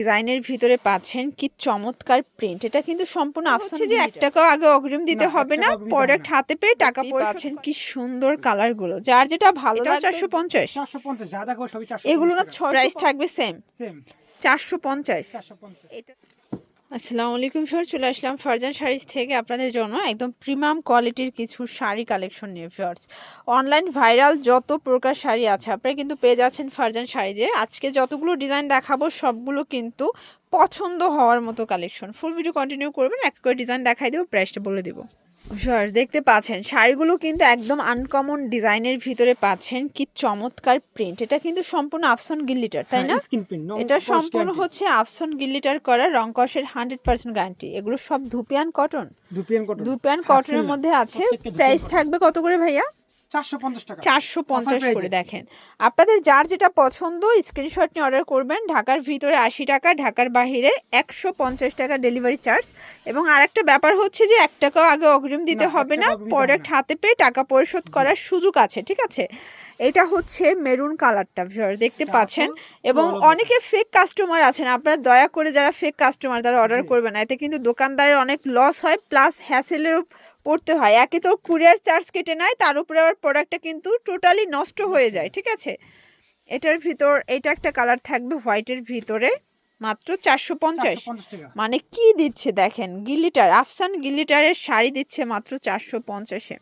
ডিজাইনের ভিতরে পাচ্ছেন কি চমৎকার প্রিন্ট। এটা কিন্তু সম্পূর্ণ আফসান যে 1 টাকাও আগে অগ্রিম দিতে হবে না, প্রোডাক্ট হাতে পেয়ে টাকা পাচ্ছেন। কি সুন্দর কালার গুলো, যার যেটা ভালো লাগে। 450 ज्यादा को सभी 450 এগুলো না, প্রাইস থাকবে সেম सेम 450। 450 এটা আসসালামু আলাইকুম স্যার, চলে আসলাম ফারজান শাড়িজ থেকে আপনাদের জন্য একদম প্রিমিয়াম কোয়ালিটির কিছু শাড়ি কালেকশন নিয়ে। ভিউয়ার্স, অনলাইন ভাইরাল যত প্রকার শাড়ি আছে আপনারা কিন্তু পেয়ে যাচ্ছেন ফারজান শাড়িজে। আজকে যতগুলো ডিজাইন দেখাবো সবগুলো কিন্তু পছন্দ হওয়ার মতো কালেকশন। ফুল ভিডিও কন্টিনিউ করবেন, এক করে ডিজাইন দেখাই দেবো, প্রাইসটা বলে দেবো। ভিউয়ার্স, দেখতে পাচ্ছেন শাড়িগুলো কিন্তু একদম আনকমন ডিজাইনের ভিতরে পাচ্ছেন কি চমৎকার প্রিন্ট। এটা কিন্তু সম্পূর্ণ আফসান গিল্লিটার, তাই না? এটা সম্পূর্ণ হচ্ছে আফসান গিল্লিটার করা, রং কষের 100% গ্যারান্টি। এগুলো সব ধুপিয়ান কটন, ধুপিয়ান কটনের মধ্যে আছে। প্রাইস থাকবে কত করে ভাইয়া? 450 টাকা, 450 করে। দেখেন, আপনাদের যার যেটা পছন্দ স্ক্রিনশট নিয়ে অর্ডার করবেন। ঢাকার ভিতরে 80 টাকা, ঢাকার বাইরে 150 টাকা ডেলিভারি চার্জ। এবং আরেকটা ব্যাপার হচ্ছে যে 1 টাকাও আগে অগ্রিম দিতে হবে না, প্রোডাক্ট হাতে পেয়ে টাকা পরিশোধ করার সুযোগ আছে, ঠিক আছে? এটা হচ্ছে মেরুন কালারটা ভিউয়ার, দেখতে পাচ্ছেন। এবং অনেকে ফেক কাস্টমার আছেন, আপনারা দয়া করে যারা ফেক কাস্টমার তারা অর্ডার করবেন না, এতে কিন্তু দোকানদারের অনেক লস হয়, প্লাস হ্যাসেলেরও পড়তে হয়। একে তো কুরিয়ার চার্জ কেটে নেয়, তার উপরে আবার প্রোডাক্টটা কিন্তু টোটালি নষ্ট হয়ে যায়, ঠিক আছে? এটার ভিতর এটা একটা কালার থাকবে হোয়াইটের ভিতরে, মাত্র 450। মানে কি দিচ্ছে দেখেন, গিলিটার আফসান গিলিটারের শাড়ি দিচ্ছে মাত্র 450-এ।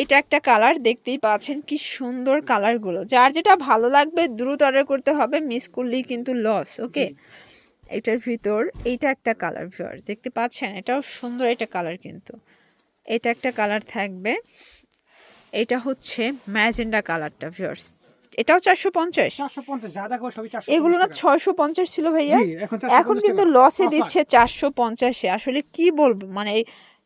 এটা একটা কালার, দেখতেই পাচ্ছেন কি সুন্দর কালারগুলো। যার যেটা ভালো লাগবে দ্রুত অর্ডার করতে হবে, মিস করলেই কিন্তু লস। ওকে, এটার ভিতর এইটা একটা কালার ভিউয়ার্স, দেখতে পাচ্ছেন, এটাও সুন্দর একটা কালার। কিন্তু এটা একটা কালার থাকবে, এটা হচ্ছে ম্যাজেন্ডা কালারটা ভিউয়ার্স, এটাও 450। ज्यादा को सभी 450 এগুলো না 650 ছিল ভাইয়া, এখন কিন্তু লসে দিচ্ছে 450-এ। আসলে কি বলবো, মানে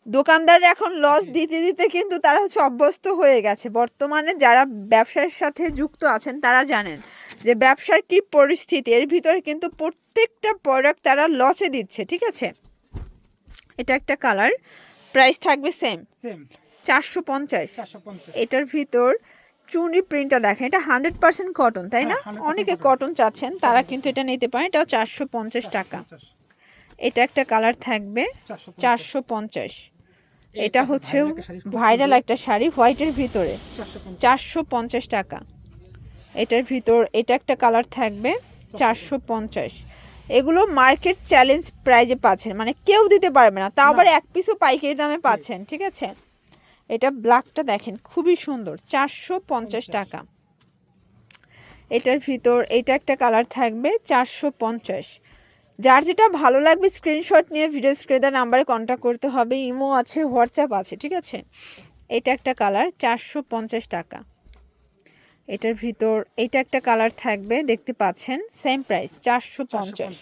দোকানদার এখন লস দিতে দিতে কিন্তু তারা হচ্ছে অভ্যস্ত হয়ে গেছে। বর্তমানে যারা ব্যবসার সাথে যুক্ত আছেন তারা জানেন যে ব্যবসার কি পরিস্থিতি। এর ভিতরে কিন্তু প্রত্যেকটা প্রোডাক্ট তারা লসে দিচ্ছে, ঠিক আছে? এটা একটা কালার, প্রাইস থাকবে সেম 450। এটার ভিতর চুনি প্রিন্টটা দেখেন, এটা 100% কটন, তাই না? অনেকে কটন চাচ্ছেন, তারা কিন্তু এটা নিতে পারেন। এটাও 450 টাকা। এটা একটা কালার থাকবে 450। এটা হচ্ছে ভাইরাল একটা শাড়ি হোয়াইটের ভিতরে, 450 টাকা। এটার ভিতর এটা একটা কালার থাকবে 450। এগুলো মার্কেট চ্যালেঞ্জ প্রাইজে পাচ্ছেন, মানে কেউ দিতে পারবে না, তাও আবার এক পিসও পাইকারি দামে পাচ্ছেন, ঠিক আছে? এটা ব্ল্যাকটা দেখেন, খুবই সুন্দর, 450 টাকা। এটার ভিতর এটা একটা কালার থাকবে 450। যার যেটা ভালো লাগবে স্ক্রিনশট নিয়ে ভিডিও স্ক্রিনে নাম্বারে কন্ট্যাক্ট করতে হবে, ইমো আছে, হোয়াটসঅ্যাপ আছে, ঠিক আছে? এটা একটা কালার 450 টাকা। এটার ভিতর এটা একটা কালার থাকবে, দেখতে পাচ্ছেন, সেম প্রাইস 450।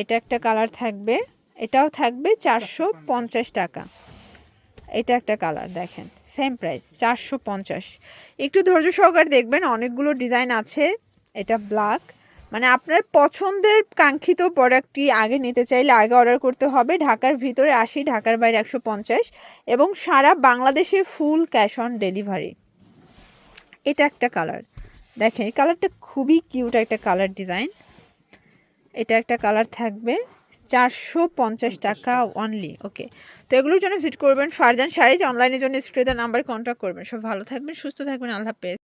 এটা একটা কালার থাকবে, এটাও থাকবে 450 টাকা। এটা একটা কালার দেখেন, সেম প্রাইস 450। একটু ধৈর্য সহকারে দেখবেন, অনেকগুলো ডিজাইন আছে। এটা ব্ল্যাক, মানে আপনার পছন্দের কাঙ্ক্ষিত প্রোডাক্টটি আগে নিতে চাইলে আগে অর্ডার করতে হবে। ঢাকার ভিতরে 80, ঢাকার বাইরে 150 এবং সারা বাংলাদেশে ফুল ক্যাশ অন ডেলিভারি। এটা একটা কালার দেখেন, এই কালারটা খুবই কিউট একটা কালার ডিজাইন। এটা একটা কালার থাকবে 450 টাকা অনলি। ওকে, তো এগুলোর জন্য ভিজিট করবেন ফারজান শাড়িজ। অনলাইনের জন্য স্ক্রিনের নাম্বার কন্ট্যাক্ট করবেন। সব ভালো থাকবেন, সুস্থ থাকবেন, আল্লাহ হাফেজ।